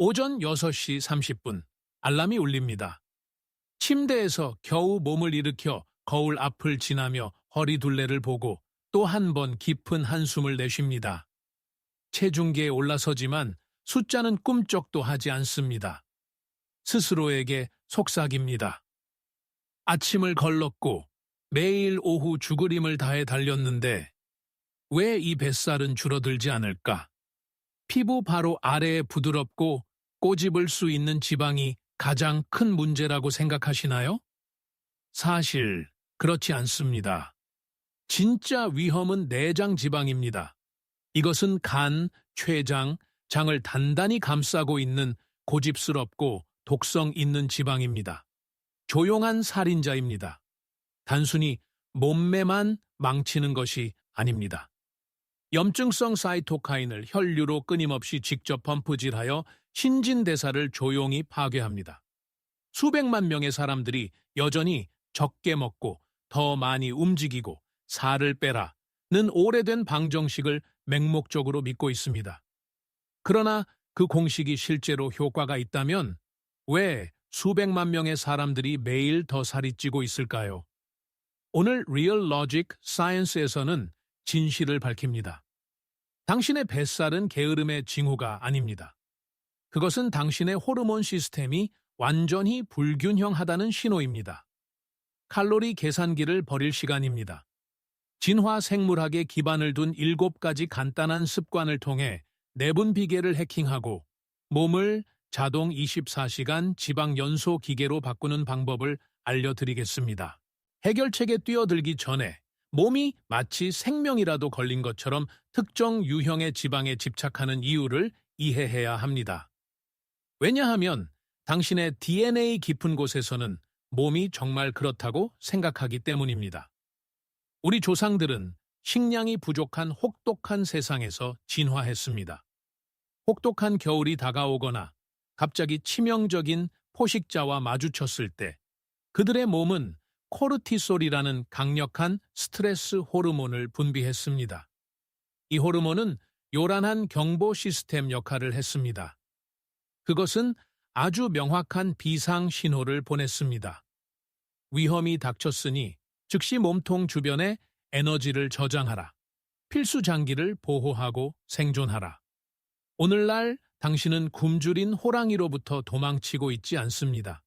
오전 6시 30분 알람이 울립니다. 침대에서 겨우 몸을 일으켜 거울 앞을 지나며 허리둘레를 보고 또 한 번 깊은 한숨을 내쉽니다. 체중계에 올라서지만 숫자는 꿈쩍도 하지 않습니다. 스스로에게 속삭입니다. 아침을 걸렀고 매일 오후 죽으림을 다해 달렸는데 왜 이 뱃살은 줄어들지 않을까? 피부 바로 아래에 부드럽고 꼬집을 수 있는 지방이 가장 큰 문제라고 생각하시나요? 사실 그렇지 않습니다. 진짜 위험은 내장 지방입니다. 이것은 간, 췌장, 장을 단단히 감싸고 있는 고집스럽고 독성 있는 지방입니다. 조용한 살인자입니다. 단순히 몸매만 망치는 것이 아닙니다. 염증성 사이토카인을 혈류로 끊임없이 직접 펌프질하여 신진대사를 조용히 파괴합니다. 수백만 명의 사람들이 여전히 적게 먹고 더 많이 움직이고 살을 빼라는 오래된 방정식을 맹목적으로 믿고 있습니다. 그러나 그 공식이 실제로 효과가 있다면 왜 수백만 명의 사람들이 매일 더 살이 찌고 있을까요? 오늘 리얼 로직 사이언스에서는 진실을 밝힙니다. 당신의 뱃살은 게으름의 징후가 아닙니다. 그것은 당신의 호르몬 시스템이 완전히 불균형하다는 신호입니다. 칼로리 계산기를 버릴 시간입니다. 진화 생물학에 기반을 둔 7가지 간단한 습관을 통해 내분 비계를 해킹하고 몸을 자동 24시간 지방 연소 기계로 바꾸는 방법을 알려드리겠습니다. 해결책에 뛰어들기 전에 몸이 마치 생명이라도 걸린 것처럼 특정 유형의 지방에 집착하는 이유를 이해해야 합니다. 왜냐하면 당신의 DNA 깊은 곳에서는 몸이 정말 그렇다고 생각하기 때문입니다. 우리 조상들은 식량이 부족한 혹독한 세상에서 진화했습니다. 혹독한 겨울이 다가오거나 갑자기 치명적인 포식자와 마주쳤을 때 그들의 몸은 코르티솔이라는 강력한 스트레스 호르몬을 분비했습니다. 이 호르몬은 요란한 경보 시스템 역할을 했습니다. 그것은 아주 명확한 비상 신호를 보냈습니다. 위험이 닥쳤으니 즉시 몸통 주변에 에너지를 저장하라. 필수 장기를 보호하고 생존하라. 오늘날 당신은 굶주린 호랑이로부터 도망치고 있지 않습니다.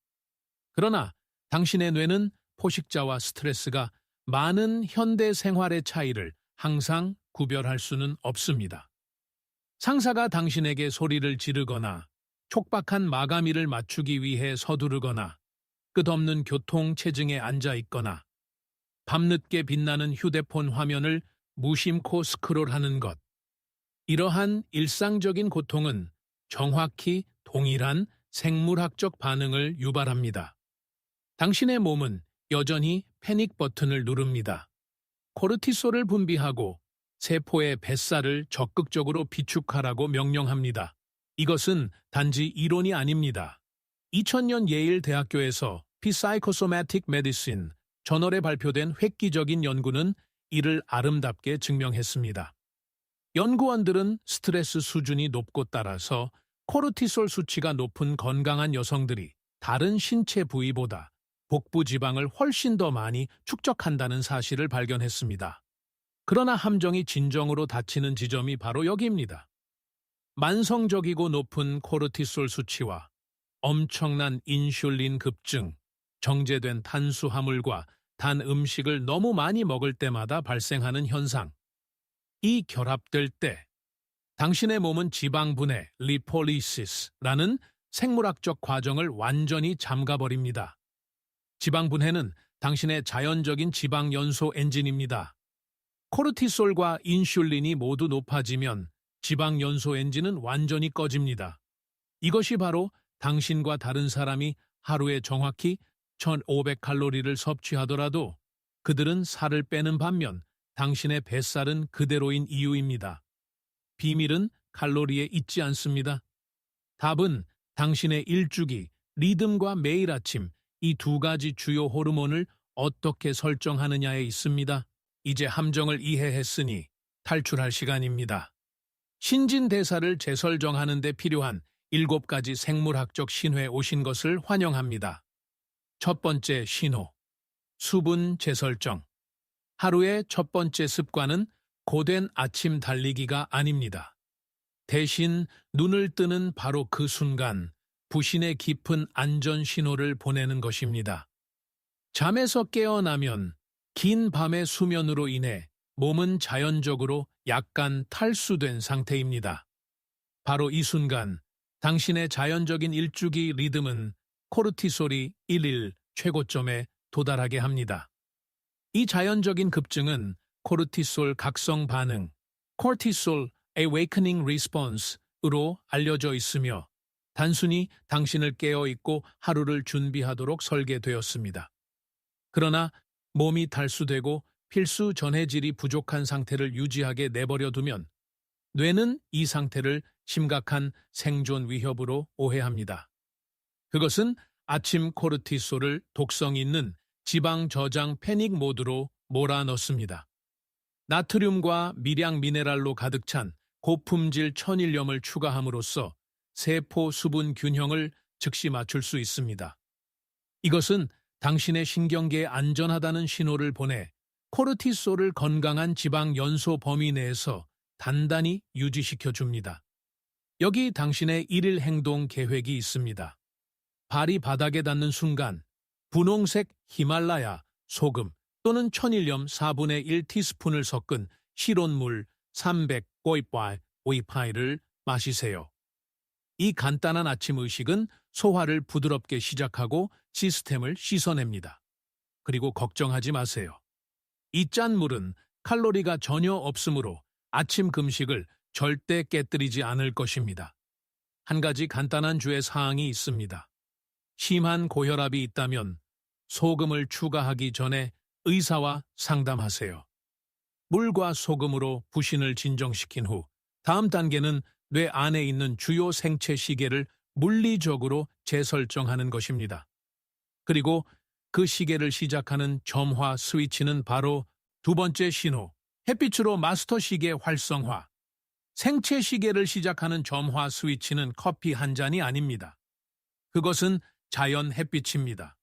그러나 당신의 뇌는 포식자와 스트레스가 많은 현대 생활의 차이를 항상 구별할 수는 없습니다. 상사가 당신에게 소리를 지르거나 촉박한 마감일을 맞추기 위해 서두르거나 끝없는 교통체증에 앉아 있거나 밤늦게 빛나는 휴대폰 화면을 무심코 스크롤하는 것. 이러한 일상적인 고통은 정확히 동일한 생물학적 반응을 유발합니다. 당신의 몸은 여전히 패닉 버튼을 누릅니다. 코르티솔을 분비하고 세포의 뱃살을 적극적으로 비축하라고 명령합니다. 이것은 단지 이론이 아닙니다. 2000년 예일 대학교에서 Psychosomatic Medicine 저널에 발표된 획기적인 연구는 이를 아름답게 증명했습니다. 연구원들은 스트레스 수준이 높고 따라서 코르티솔 수치가 높은 건강한 여성들이 다른 신체 부위보다 복부 지방을 훨씬 더 많이 축적한다는 사실을 발견했습니다. 그러나 함정이 진정으로 닫히는 지점이 바로 여기입니다. 만성적이고 높은 코르티솔 수치와 엄청난 인슐린 급증, 정제된 탄수화물과 단 음식을 너무 많이 먹을 때마다 발생하는 현상. 이 결합될 때 당신의 몸은 지방분해, 리폴리시스라는 생물학적 과정을 완전히 잠가버립니다. 지방분해는 당신의 자연적인 지방 연소 엔진입니다. 코르티솔과 인슐린이 모두 높아지면 지방 연소 엔진은 완전히 꺼집니다. 이것이 바로 당신과 다른 사람이 하루에 정확히 1500칼로리를 섭취하더라도 그들은 살을 빼는 반면 당신의 뱃살은 그대로인 이유입니다. 비밀은 칼로리에 있지 않습니다. 답은 당신의 일주기, 리듬과 매일 아침 이 2가지 주요 호르몬을 어떻게 설정하느냐에 있습니다. 이제 함정을 이해했으니 탈출할 시간입니다. 신진대사를 재설정하는 데 필요한 7가지 생물학적 신호에 오신 것을 환영합니다. 첫 번째 신호, 수분 재설정. 하루의 첫 번째 습관은 고된 아침 달리기가 아닙니다. 대신 눈을 뜨는 바로 그 순간 부신의 깊은 안전 신호를 보내는 것입니다. 잠에서 깨어나면 긴 밤의 수면으로 인해 몸은 자연적으로 약간 탈수된 상태입니다. 바로 이 순간 당신의 자연적인 일주기 리듬은 코르티솔이 1일 최고점에 도달하게 합니다. 이 자연적인 급증은 코르티솔 각성 반응, Cortisol Awakening Response으로 알려져 있으며 단순히 당신을 깨어있고 하루를 준비하도록 설계되었습니다. 그러나 몸이 탈수되고 필수 전해질이 부족한 상태를 유지하게 내버려 두면 뇌는 이 상태를 심각한 생존 위협으로 오해합니다. 그것은 아침 코르티솔을 독성 있는 지방 저장 패닉 모드로 몰아넣습니다. 나트륨과 미량 미네랄로 가득 찬 고품질 천일염을 추가함으로써 세포 수분 균형을 즉시 맞출 수 있습니다. 이것은 당신의 신경계에 안전하다는 신호를 보내 코르티솔을 건강한 지방 연소 범위 내에서 단단히 유지시켜 줍니다. 여기 당신의 일일 행동 계획이 있습니다. 발이 바닥에 닿는 순간 분홍색 히말라야 소금 또는 천일염 4분의 1티스푼을 섞은 실온물 300고이파이를 마시세요. 이 간단한 아침 의식은 소화를 부드럽게 시작하고 시스템을 씻어냅니다. 그리고 걱정하지 마세요. 이 짠 물은 칼로리가 전혀 없으므로 아침 금식을 절대 깨뜨리지 않을 것입니다. 한 가지 간단한 주의 사항이 있습니다. 심한 고혈압이 있다면 소금을 추가하기 전에 의사와 상담하세요. 물과 소금으로 부신을 진정시킨 후 다음 단계는 뇌 안에 있는 주요 생체 시계를 물리적으로 재설정하는 것입니다. 그리고 그 시계를 시작하는 점화 스위치는 바로 두 번째 신호, 햇빛으로 마스터 시계 활성화. 생체 시계를 시작하는 점화 스위치는 커피 한 잔이 아닙니다. 그것은 자연 햇빛입니다.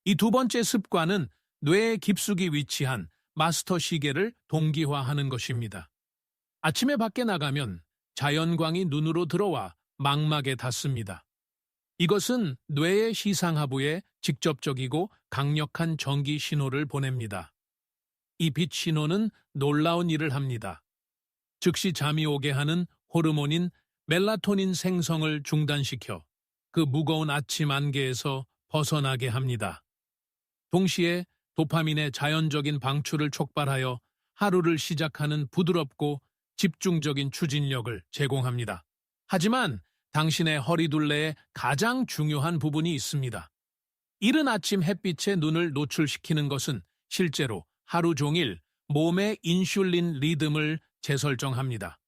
이 두 번째 습관은 뇌의 깊숙이 위치한 마스터 시계를 동기화하는 것입니다. 아침에 밖에 나가면 자연광이 눈으로 들어와 망막에 닿습니다. 이것은 뇌의 시상하부에 직접적이고 강력한 전기 신호를 보냅니다. 이 빛 신호는 놀라운 일을 합니다. 즉시 잠이 오게 하는 호르몬인 멜라토닌 생성을 중단시켜 그 무거운 아침 안개에서 벗어나게 합니다. 동시에 도파민의 자연적인 방출을 촉발하여 하루를 시작하는 부드럽고 집중적인 추진력을 제공합니다. 하지만 당신의 허리둘레에 가장 중요한 부분이 있습니다. 이른 아침 햇빛에 눈을 노출시키는 것은 실제로 하루 종일 몸의 인슐린 리듬을 재설정합니다.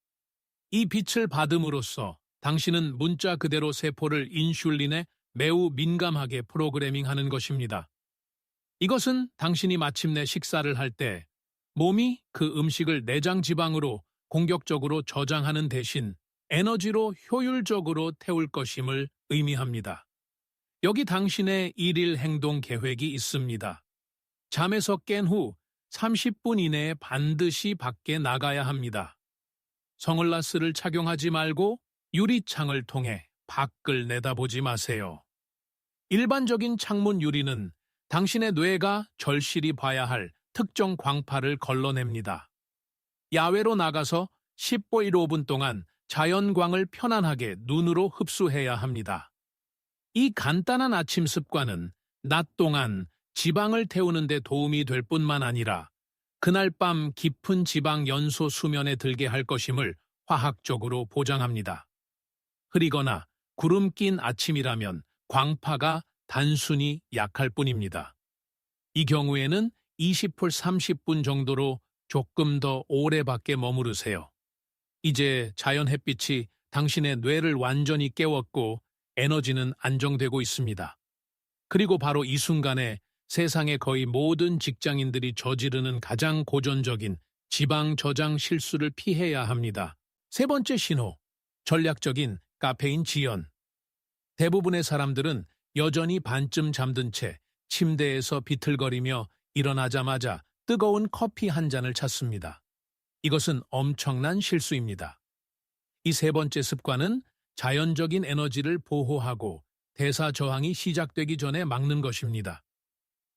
이 빛을 받음으로써 당신은 문자 그대로 세포를 인슐린에 매우 민감하게 프로그래밍하는 것입니다. 이것은 당신이 마침내 식사를 할 때 몸이 그 음식을 내장 지방으로 공격적으로 저장하는 대신 에너지로 효율적으로 태울 것임을 의미합니다. 여기 당신의 일일 행동 계획이 있습니다. 잠에서 깬 후 30분 이내에 반드시 밖에 나가야 합니다. 선글라스를 착용하지 말고 유리창을 통해 밖을 내다보지 마세요. 일반적인 창문 유리는 당신의 뇌가 절실히 봐야 할 특정 광파를 걸러냅니다. 야외로 나가서 15분 동안 자연광을 편안하게 눈으로 흡수해야 합니다. 이 간단한 아침 습관은 낮 동안 지방을 태우는 데 도움이 될 뿐만 아니라 그날 밤 깊은 지방 연소 수면에 들게 할 것임을 화학적으로 보장합니다. 흐리거나 구름 낀 아침이라면 광파가 단순히 약할 뿐입니다. 이 경우에는 20분 30분 정도로 조금 더 오래 밖에 머무르세요. 이제 자연 햇빛이 당신의 뇌를 완전히 깨웠고 에너지는 안정되고 있습니다. 그리고 바로 이 순간에 세상의 거의 모든 직장인들이 저지르는 가장 고전적인 지방 저장 실수를 피해야 합니다. 세 번째 신호, 전략적인 카페인 지연. 대부분의 사람들은 여전히 반쯤 잠든 채 침대에서 비틀거리며 일어나자마자 뜨거운 커피 한 잔을 찾습니다. 이것은 엄청난 실수입니다. 이 세 번째 습관은 자연적인 에너지를 보호하고 대사 저항이 시작되기 전에 막는 것입니다.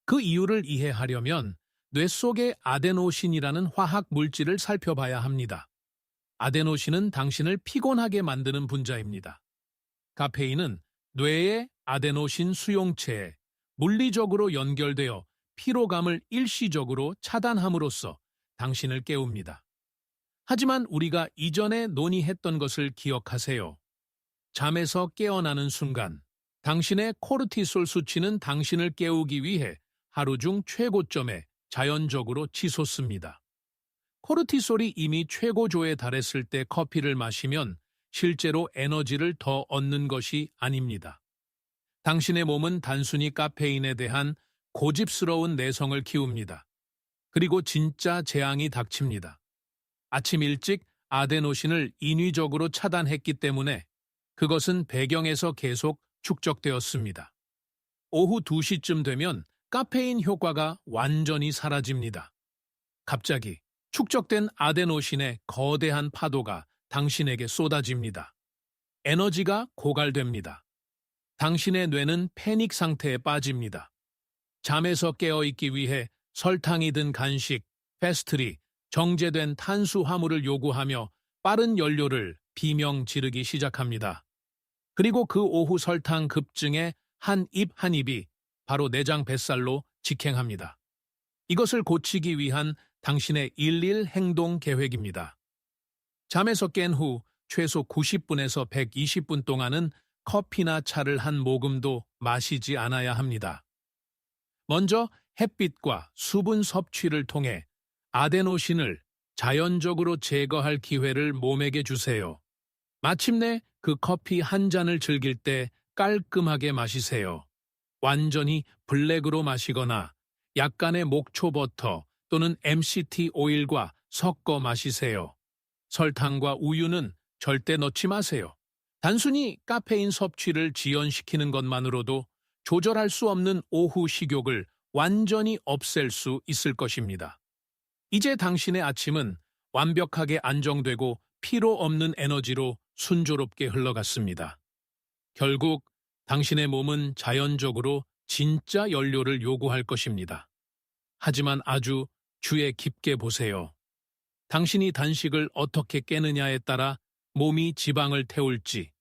그 이유를 이해하려면 뇌 속의 아데노신이라는 화학 물질을 살펴봐야 합니다. 아데노신은 당신을 피곤하게 만드는 분자입니다. 카페인은 뇌의 아데노신 수용체에 물리적으로 연결되어 피로감을 일시적으로 차단함으로써 당신을 깨웁니다. 하지만 우리가 이전에 논의했던 것을 기억하세요. 잠에서 깨어나는 순간, 당신의 코르티솔 수치는 당신을 깨우기 위해 하루 중 최고점에 자연적으로 치솟습니다. 코르티솔이 이미 최고조에 달했을 때 커피를 마시면 실제로 에너지를 더 얻는 것이 아닙니다. 당신의 몸은 단순히 카페인에 대한 고집스러운 내성을 키웁니다. 그리고 진짜 재앙이 닥칩니다. 아침 일찍 아데노신을 인위적으로 차단했기 때문에 그것은 배경에서 계속 축적되었습니다. 오후 2시쯤 되면 카페인 효과가 완전히 사라집니다. 갑자기 축적된 아데노신의 거대한 파도가 당신에게 쏟아집니다. 에너지가 고갈됩니다. 당신의 뇌는 패닉 상태에 빠집니다. 잠에서 깨어있기 위해 설탕이 든 간식, 패스트리, 정제된 탄수화물을 요구하며 빠른 연료를 비명 지르기 시작합니다. 그리고 그 오후 설탕 급증의 한 입 한 입이 바로 내장 뱃살로 직행합니다. 이것을 고치기 위한 당신의 일일 행동 계획입니다. 잠에서 깬 후 최소 90분에서 120분 동안은 커피나 차를 한 모금도 마시지 않아야 합니다. 먼저 햇빛과 수분 섭취를 통해 아데노신을 자연적으로 제거할 기회를 몸에게 주세요. 마침내 그 커피 한 잔을 즐길 때 깔끔하게 마시세요. 완전히 블랙으로 마시거나 약간의 목초 버터 또는 MCT 오일과 섞어 마시세요. 설탕과 우유는 절대 넣지 마세요. 단순히 카페인 섭취를 지연시키는 것만으로도 조절할 수 없는 오후 식욕을 완전히 없앨 수 있을 것입니다. 이제 당신의 아침은 완벽하게 안정되고 피로 없는 에너지로 순조롭게 흘러갔습니다. 결국 당신의 몸은 자연적으로 진짜 연료를 요구할 것입니다. 하지만 아주 주의 깊게 보세요. 당신이 단식을 어떻게 깨느냐에 따라 몸이 지방을 태울지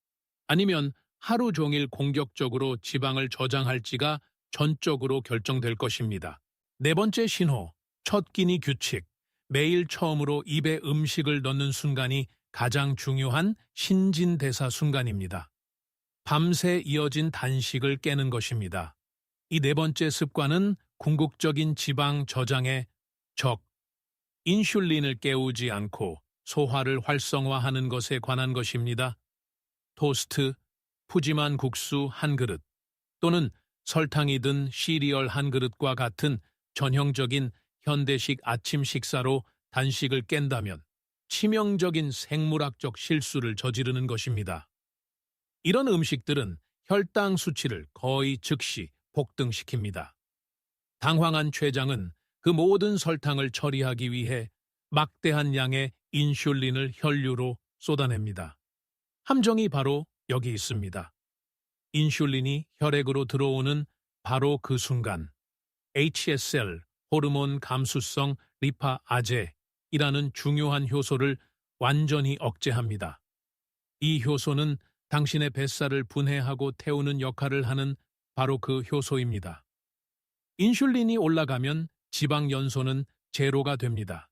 아니면 하루 종일 공격적으로 지방을 저장할지가 전적으로 결정될 것입니다. 네 번째 신호, 첫 끼니 규칙. 매일 처음으로 입에 음식을 넣는 순간이 가장 중요한 신진대사 순간입니다. 밤새 이어진 단식을 깨는 것입니다. 이 네 번째 습관은 궁극적인 지방 저장의 적, 인슐린을 깨우지 않고 소화를 활성화하는 것에 관한 것입니다. 토스트, 푸짐한 국수 한 그릇 또는 설탕이 든 시리얼 한 그릇과 같은 전형적인 현대식 아침 식사로 단식을 깬다면 치명적인 생물학적 실수를 저지르는 것입니다. 이런 음식들은 혈당 수치를 거의 즉시 폭등시킵니다. 당황한 췌장은 그 모든 설탕을 처리하기 위해 막대한 양의 인슐린을 혈류로 쏟아냅니다. 함정이 바로 여기 있습니다. 인슐린이 혈액으로 들어오는 바로 그 순간 HSL, 호르몬 감수성 리파아제이라는 중요한 효소를 완전히 억제합니다. 이 효소는 당신의 뱃살을 분해하고 태우는 역할을 하는 바로 그 효소입니다. 인슐린이 올라가면 지방 연소는 제로가 됩니다.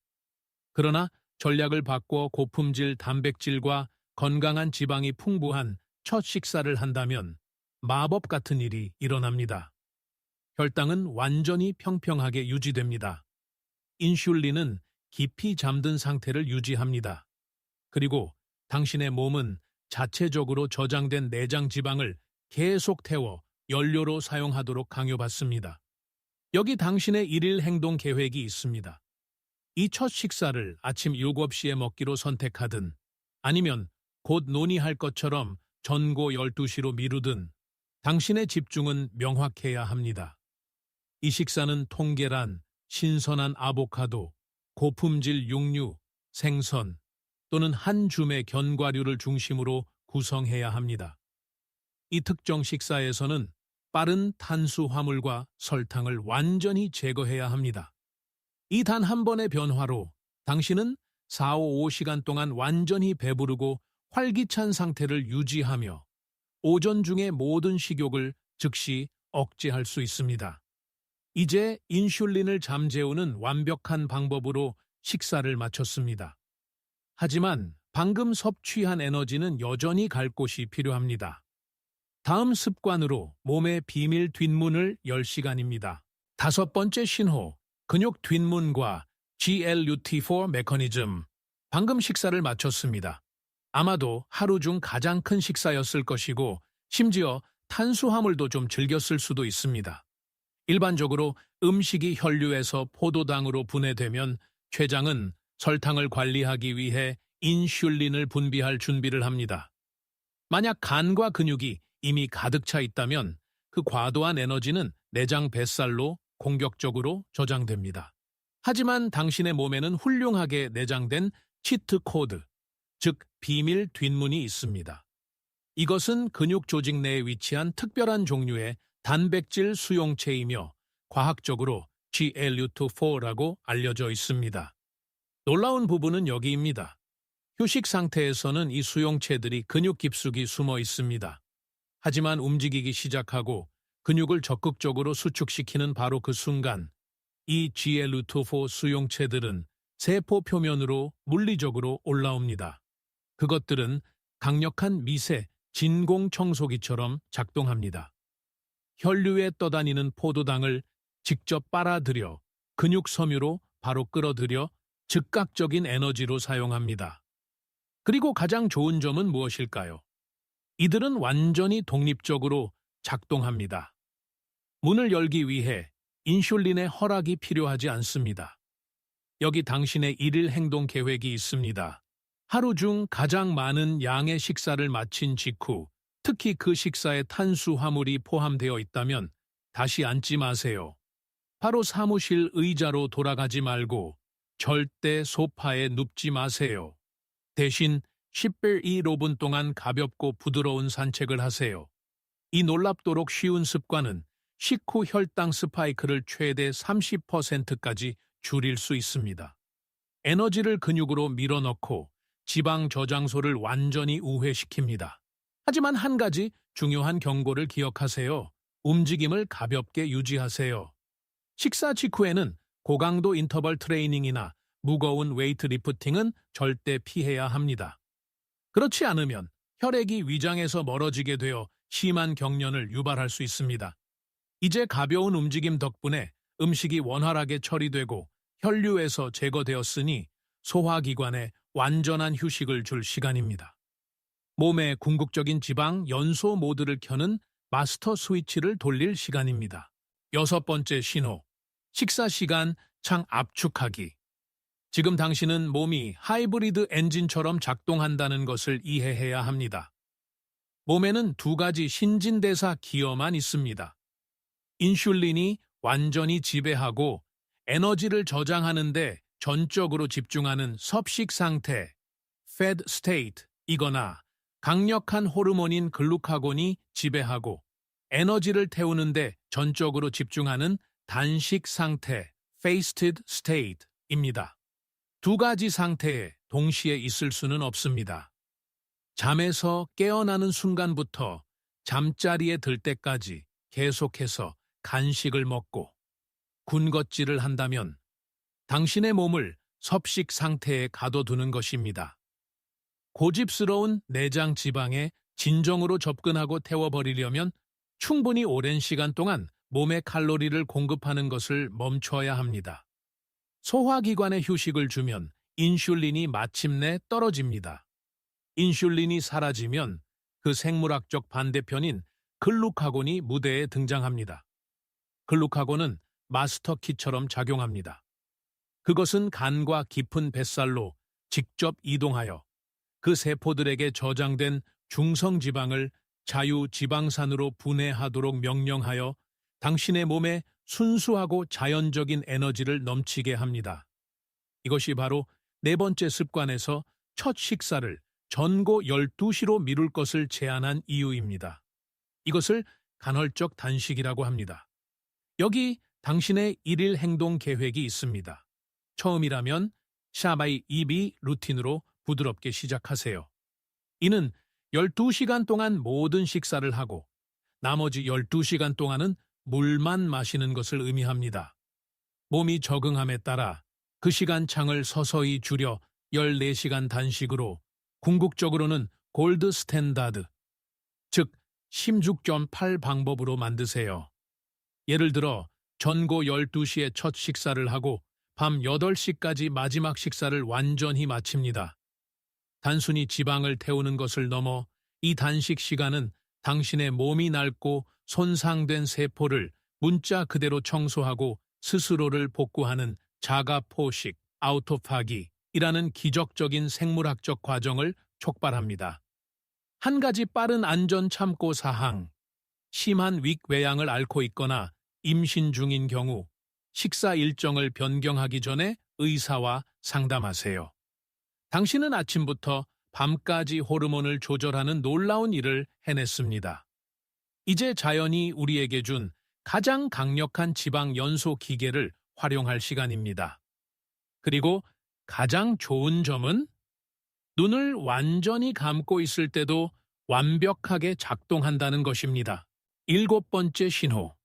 그러나 전략을 바꿔 고품질 단백질과 건강한 지방이 풍부한 첫 식사를 한다면 마법 같은 일이 일어납니다. 혈당은 완전히 평평하게 유지됩니다. 인슐린은 깊이 잠든 상태를 유지합니다. 그리고 당신의 몸은 자체적으로 저장된 내장 지방을 계속 태워 연료로 사용하도록 강요받습니다. 여기 당신의 일일 행동 계획이 있습니다. 이 첫 식사를 아침 7시에 먹기로 선택하든 아니면 곧 논의할 것처럼 전고 12시로 미루든 당신의 집중은 명확해야 합니다. 이 식사는 통계란, 신선한 아보카도, 고품질 육류, 생선 또는 한 줌의 견과류를 중심으로 구성해야 합니다. 이 특정 식사에서는 빠른 탄수화물과 설탕을 완전히 제거해야 합니다. 이 단 한 번의 변화로 당신은 4-5시간 동안 완전히 배부르고 활기찬 상태를 유지하며 오전 중의 모든 식욕을 즉시 억제할 수 있습니다. 이제 인슐린을 잠재우는 완벽한 방법으로 식사를 마쳤습니다. 하지만 방금 섭취한 에너지는 여전히 갈 곳이 필요합니다. 다음 습관으로 몸의 비밀 뒷문을 열 시간입니다. 다섯 번째 신호, 근육 뒷문과 GLUT4 메커니즘. 방금 식사를 마쳤습니다. 아마도 하루 중 가장 큰 식사였을 것이고 심지어 탄수화물도 좀 즐겼을 수도 있습니다. 일반적으로 음식이 혈류에서 포도당으로 분해되면 췌장은 설탕을 관리하기 위해 인슐린을 분비할 준비를 합니다. 만약 간과 근육이 이미 가득 차 있다면 그 과도한 에너지는 내장 뱃살로 공격적으로 저장됩니다. 하지만 당신의 몸에는 훌륭하게 내장된 치트 코드, 즉 비밀 뒷문이 있습니다. 이것은 근육 조직 내에 위치한 특별한 종류의 단백질 수용체이며 과학적으로 GLUT4라고 알려져 있습니다. 놀라운 부분은 여기입니다. 휴식 상태에서는 이 수용체들이 근육 깊숙이 숨어 있습니다. 하지만 움직이기 시작하고 근육을 적극적으로 수축시키는 바로 그 순간 이 GLUT4 수용체들은 세포 표면으로 물리적으로 올라옵니다. 그것들은 강력한 미세 진공 청소기처럼 작동합니다. 혈류에 떠다니는 포도당을 직접 빨아들여 근육 섬유로 바로 끌어들여 즉각적인 에너지로 사용합니다. 그리고 가장 좋은 점은 무엇일까요? 이들은 완전히 독립적으로 작동합니다. 문을 열기 위해 인슐린의 허락이 필요하지 않습니다. 여기 당신의 일일 행동 계획이 있습니다. 하루 중 가장 많은 양의 식사를 마친 직후, 특히 그 식사에 탄수화물이 포함되어 있다면 다시 앉지 마세요. 바로 사무실 의자로 돌아가지 말고 절대 소파에 눕지 마세요. 대신 10-15분 동안 가볍고 부드러운 산책을 하세요. 이 놀랍도록 쉬운 습관은 식후 혈당 스파이크를 최대 30%까지 줄일 수 있습니다. 에너지를 근육으로 밀어넣고 지방 저장소를 완전히 우회시킵니다. 하지만 한 가지 중요한 경고를 기억하세요. 움직임을 가볍게 유지하세요. 식사 직후에는 고강도 인터벌 트레이닝이나 무거운 웨이트 리프팅은 절대 피해야 합니다. 그렇지 않으면 혈액이 위장에서 멀어지게 되어 심한 경련을 유발할 수 있습니다. 이제 가벼운 움직임 덕분에 음식이 원활하게 처리되고 혈류에서 제거되었으니 소화기관에 완전한 휴식을 줄 시간입니다. 몸의 궁극적인 지방 연소 모드를 켜는 마스터 스위치를 돌릴 시간입니다. 여섯 번째 신호, 식사 시간 창 압축하기. 지금 당신은 몸이 하이브리드 엔진처럼 작동한다는 것을 이해해야 합니다. 몸에는 두 가지 신진대사 기어만 있습니다. 인슐린이 완전히 지배하고 에너지를 저장하는데 전적으로 집중하는 섭식 상태, fed state이거나 강력한 호르몬인 글루카곤이 지배하고 에너지를 태우는데 전적으로 집중하는 단식 상태, fasted state입니다. 두 가지 상태에 동시에 있을 수는 없습니다. 잠에서 깨어나는 순간부터 잠자리에 들 때까지 계속해서 간식을 먹고 군것질을 한다면 당신의 몸을 섭식 상태에 가둬두는 것입니다. 고집스러운 내장 지방에 진정으로 접근하고 태워버리려면 충분히 오랜 시간 동안 몸에 칼로리를 공급하는 것을 멈춰야 합니다. 소화기관에 휴식을 주면 인슐린이 마침내 떨어집니다. 인슐린이 사라지면 그 생물학적 반대편인 글루카곤이 무대에 등장합니다. 글루카곤은 마스터키처럼 작용합니다. 그것은 간과 깊은 뱃살로 직접 이동하여 그 세포들에게 저장된 중성지방을 자유지방산으로 분해하도록 명령하여 당신의 몸에 순수하고 자연적인 에너지를 넘치게 합니다. 이것이 바로 네 번째 습관에서 첫 식사를 전고 12시로 미룰 것을 제안한 이유입니다. 이것을 간헐적 단식이라고 합니다. 여기 당신의 일일 행동 계획이 있습니다. 처음이라면 샤바이 2비 루틴으로 부드럽게 시작하세요. 이는 12시간 동안 모든 식사를 하고 나머지 12시간 동안은 물만 마시는 것을 의미합니다. 몸이 적응함에 따라 그 시간 창을 서서히 줄여 14시간 단식으로 궁극적으로는 골드 스탠다드, 즉 16.8 방법으로 만드세요. 예를 들어 전고 12시에 첫 식사를 하고 밤 8시까지 마지막 식사를 완전히 마칩니다. 단순히 지방을 태우는 것을 넘어 이 단식 시간은 당신의 몸이 낡고 손상된 세포를 문자 그대로 청소하고 스스로를 복구하는 자가포식, 아우토파기이라는 기적적인 생물학적 과정을 촉발합니다. 한 가지 빠른 안전 참고 사항, 심한 윅외양을 앓고 있거나 임신 중인 경우 식사 일정을 변경하기 전에 의사와 상담하세요. 당신은 아침부터 밤까지 호르몬을 조절하는 놀라운 일을 해냈습니다. 이제 자연이 우리에게 준 가장 강력한 지방 연소 기계를 활용할 시간입니다. 그리고 가장 좋은 점은 눈을 완전히 감고 있을 때도 완벽하게 작동한다는 것입니다. 7번째 신호,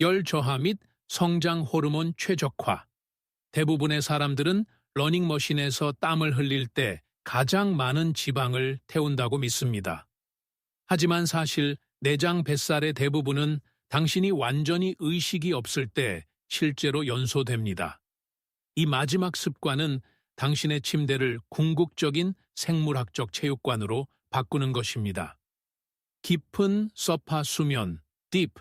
열 저하 및 성장 호르몬 최적화. 대부분의 사람들은 러닝머신에서 땀을 흘릴 때 가장 많은 지방을 태운다고 믿습니다. 하지만 사실 내장 뱃살의 대부분은 당신이 완전히 의식이 없을 때 실제로 연소됩니다. 이 마지막 습관은 당신의 침대를 궁극적인 생물학적 체육관으로 바꾸는 것입니다. 깊은 서파 수면, Deep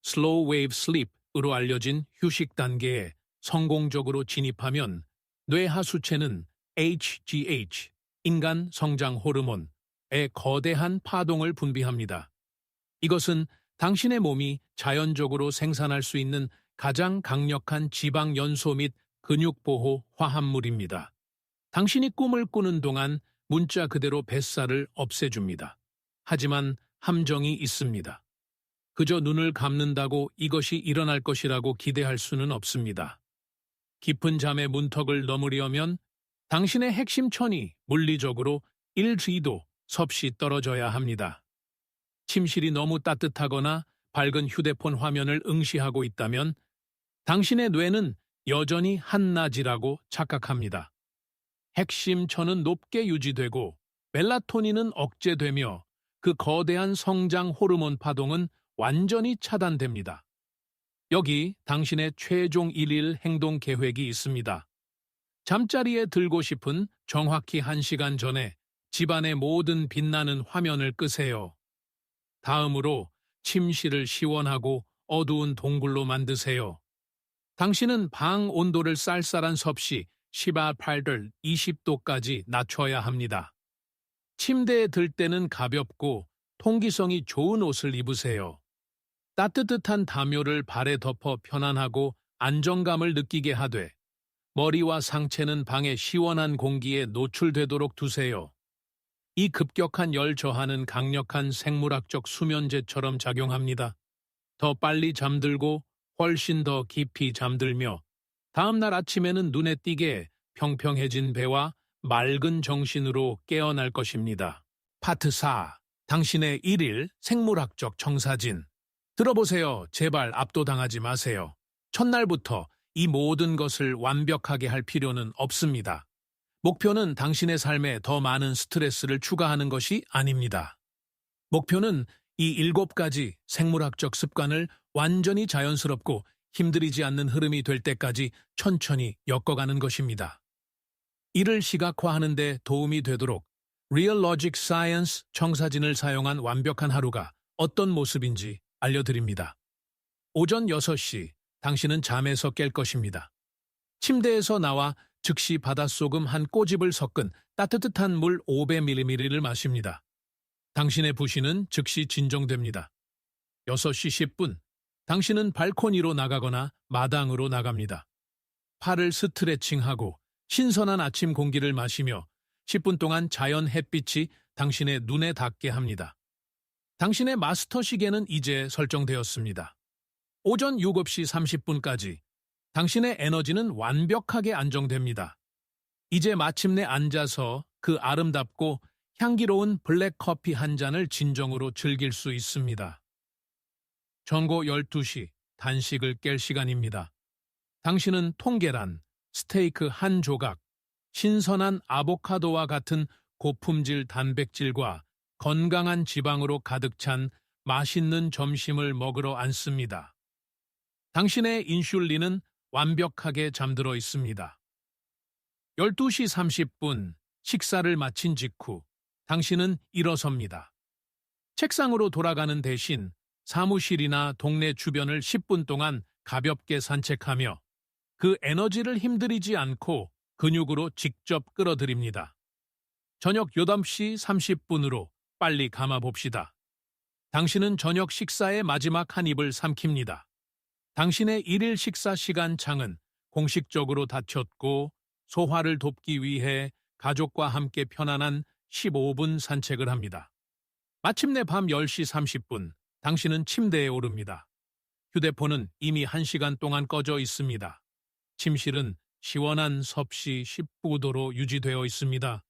Slow Wave Sleep으로 알려진 휴식 단계에 성공적으로 진입하면 뇌 하수체는 HGH, 인간 성장 호르몬의 거대한 파동을 분비합니다. 이것은 당신의 몸이 자연적으로 생산할 수 있는 가장 강력한 지방 연소 및 근육 보호 화합물입니다. 당신이 꿈을 꾸는 동안 문자 그대로 뱃살을 없애줍니다. 하지만 함정이 있습니다. 그저 눈을 감는다고 이것이 일어날 것이라고 기대할 수는 없습니다. 깊은 잠의 문턱을 넘으려면 당신의 핵심 천이 물리적으로 1G도 섭씨 떨어져야 합니다. 침실이 너무 따뜻하거나 밝은 휴대폰 화면을 응시하고 있다면 당신의 뇌는 여전히 한낮이라고 착각합니다. 핵심 천은 높게 유지되고 멜라토닌은 억제되며 그 거대한 성장 호르몬 파동은 완전히 차단됩니다. 여기 당신의 최종 일일 행동 계획이 있습니다. 잠자리에 들고 싶은 정확히 1시간 전에 집안의 모든 빛나는 화면을 끄세요. 다음으로 침실을 시원하고 어두운 동굴로 만드세요. 당신은 방 온도를 쌀쌀한 섭씨 18도 20도까지 낮춰야 합니다. 침대에 들 때는 가볍고 통기성이 좋은 옷을 입으세요. 따뜻한 담요를 발에 덮어 편안하고 안정감을 느끼게 하되 머리와 상체는 방의 시원한 공기에 노출되도록 두세요. 이 급격한 열 저하는 강력한 생물학적 수면제처럼 작용합니다. 더 빨리 잠들고 훨씬 더 깊이 잠들며 다음날 아침에는 눈에 띄게 평평해진 배와 맑은 정신으로 깨어날 것입니다. 파트 4. 당신의 일일 생물학적 청사진. 들어보세요. 제발 압도당하지 마세요. 첫날부터 이 모든 것을 완벽하게 할 필요는 없습니다. 목표는 당신의 삶에 더 많은 스트레스를 추가하는 것이 아닙니다. 목표는 이 7가지 생물학적 습관을 완전히 자연스럽고 힘들이지 않는 흐름이 될 때까지 천천히 엮어가는 것입니다. 이를 시각화하는 데 도움이 되도록 Real Logic Science 청사진을 사용한 완벽한 하루가 어떤 모습인지 알려드립니다. 오전 6시, 당신은 잠에서 깰 것입니다. 침대에서 나와 즉시 바닷소금 한 꼬집을 섞은 따뜻한 물 500ml를 마십니다. 당신의 부신은 즉시 진정됩니다. 6시 10분, 당신은 발코니로 나가거나 마당으로 나갑니다. 팔을 스트레칭하고 신선한 아침 공기를 마시며 10분 동안 자연 햇빛이 당신의 눈에 닿게 합니다. 당신의 마스터 시계는 이제 설정되었습니다. 오전 7시 30분까지 당신의 에너지는 완벽하게 안정됩니다. 이제 마침내 앉아서 그 아름답고 향기로운 블랙커피 한 잔을 진정으로 즐길 수 있습니다. 전고 12시, 단식을 깰 시간입니다. 당신은 통계란, 스테이크 한 조각, 신선한 아보카도와 같은 고품질 단백질과 건강한 지방으로 가득 찬 맛있는 점심을 먹으러 앉습니다. 당신의 인슐린은 완벽하게 잠들어 있습니다. 12시 30분, 식사를 마친 직후 당신은 일어섭니다. 책상으로 돌아가는 대신 사무실이나 동네 주변을 10분 동안 가볍게 산책하며 그 에너지를 힘들이지 않고 근육으로 직접 끌어들입니다. 저녁 8시 30분으로 빨리 감아봅시다. 당신은 저녁 식사의 마지막 한 입을 삼킵니다. 당신의 일일 식사 시간 창은 공식적으로 닫혔고 소화를 돕기 위해 가족과 함께 편안한 15분 산책을 합니다. 마침내 밤 10시 30분, 당신은 침대에 오릅니다. 휴대폰은 이미 1시간 동안 꺼져 있습니다. 침실은 시원한 섭씨 19도로 유지되어 있습니다.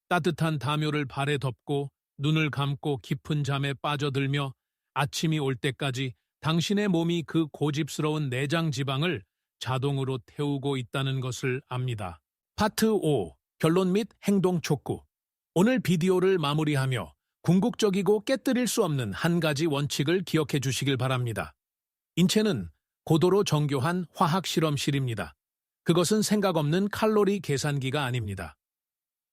따뜻한 담요를 발에 덮고 눈을 감고 깊은 잠에 빠져들며 아침이 올 때까지 당신의 몸이 그 고집스러운 내장 지방을 자동으로 태우고 있다는 것을 압니다. 파트 5. 결론 및 행동 촉구. 오늘 비디오를 마무리하며 궁극적이고 깨뜨릴 수 없는 한 가지 원칙을 기억해 주시길 바랍니다. 인체는 고도로 정교한 화학 실험실입니다. 그것은 생각 없는 칼로리 계산기가 아닙니다.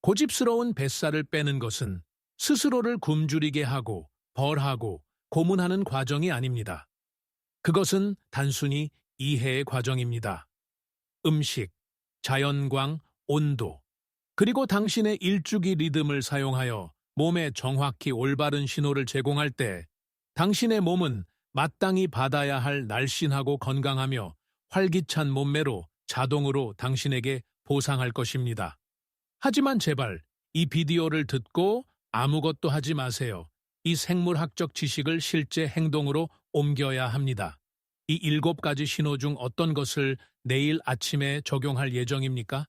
고집스러운 뱃살을 빼는 것은 스스로를 굶주리게 하고 벌하고 고문하는 과정이 아닙니다. 그것은 단순히 이해의 과정입니다. 음식, 자연광, 온도, 그리고 당신의 일주기 리듬을 사용하여 몸에 정확히 올바른 신호를 제공할 때 당신의 몸은 마땅히 받아야 할 날씬하고 건강하며 활기찬 몸매로 자동으로 당신에게 보상할 것입니다. 하지만 제발 이 비디오를 듣고 아무것도 하지 마세요. 이 생물학적 지식을 실제 행동으로 옮겨야 합니다. 이 7가지 신호 중 어떤 것을 내일 아침에 적용할 예정입니까?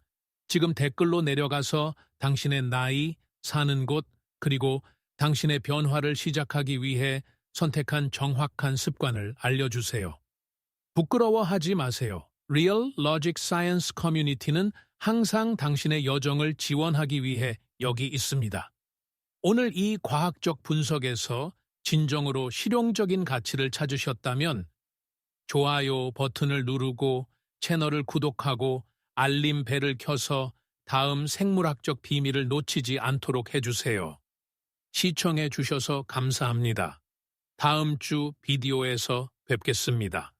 지금 댓글로 내려가서 당신의 나이, 사는 곳, 그리고 당신의 변화를 시작하기 위해 선택한 정확한 습관을 알려주세요. 부끄러워하지 마세요. Real Logic Science 커뮤니티는 항상 당신의 여정을 지원하기 위해 여기 있습니다. 오늘 이 과학적 분석에서 진정으로 실용적인 가치를 찾으셨다면 좋아요 버튼을 누르고 채널을 구독하고 알림 벨을 켜서 다음 생물학적 비밀을 놓치지 않도록 해주세요. 시청해 주셔서 감사합니다. 다음 주 비디오에서 뵙겠습니다.